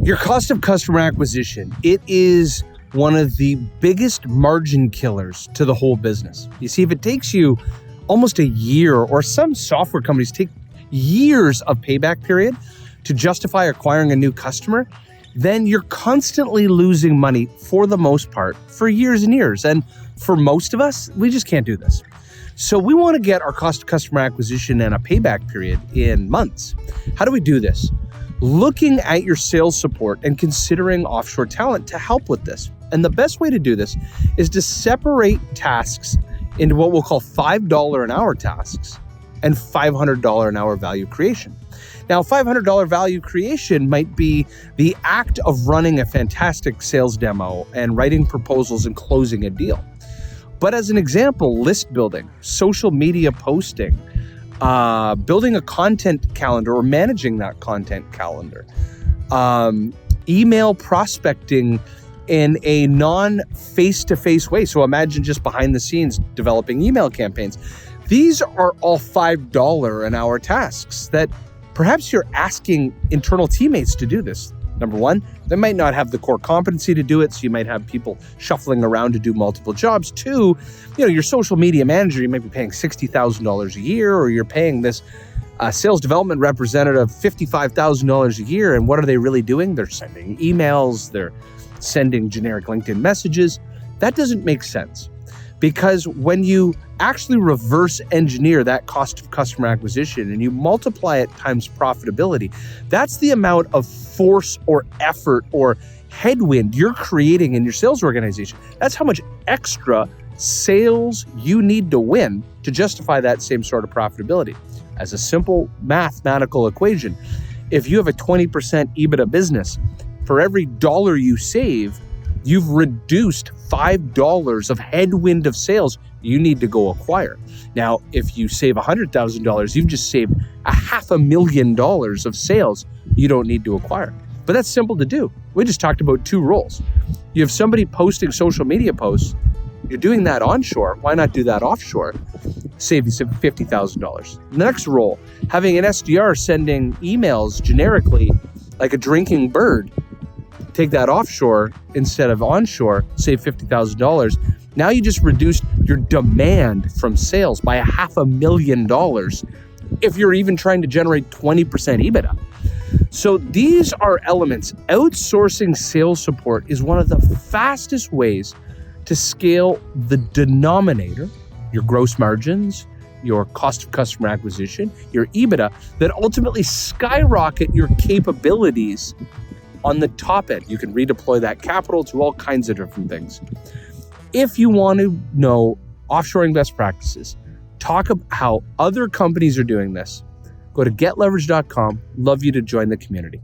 Your cost of customer acquisition, it is one of the biggest margin killers to the whole business. You see, if it takes you almost a year, or some software companies take years of payback period to justify acquiring a new customer, then you're constantly losing money for the most part for years and years. And for most of us, we just can't do this. So we want to get our cost of customer acquisition and a payback period in months. How do we do this? Looking at your sales support and considering offshore talent to help with this. And the best way to do this is to separate tasks into what we'll call $5 an hour tasks and $500 an hour value creation. Now, $500 value creation might be the act of running a fantastic sales demo and writing proposals and closing a deal. But as an example, list building, social media posting, building a content calendar or managing that content calendar, email prospecting in a non-face-to-face way. So imagine just behind the scenes developing email campaigns. These are all $5 an hour tasks that perhaps you're asking internal teammates to do this. Number one, they might not have the core competency to do it, so you might have people shuffling around to do multiple jobs. Two, your social media manager, you might be paying $60,000 a year, or you're paying this sales development representative $55,000 a year. And what are they really doing? They're sending emails, they're sending generic LinkedIn messages. That doesn't make sense, because when you actually reverse engineer that cost of customer acquisition and you multiply it times profitability, that's the amount of force or effort or headwind you're creating in your sales organization. That's how much extra sales you need to win to justify that same sort of profitability. As a simple mathematical equation, if you have a 20% EBITDA business, for every dollar you save, you've reduced $5 of headwind of sales you need to go acquire. Now, if you save $100,000, you've just saved $500,000 of sales you don't need to acquire. But that's simple to do. We just talked about two roles. You have somebody posting social media posts. You're doing that onshore. Why not do that offshore? Save you $50,000. The next role, having an SDR sending emails generically like a drinking bird. Take that offshore instead of onshore, save $50,000. Now you just reduced your demand from sales by $500,000 if you're even trying to generate 20% EBITDA. So these are elements. Outsourcing sales support is one of the fastest ways to scale the denominator, your gross margins, your cost of customer acquisition, your EBITDA, that ultimately skyrocket your capabilities on the top end. You can redeploy that capital to all kinds of different things. If you want to know offshoring best practices, talk about how other companies are doing this, go to getleverage.com. Love you to join the community.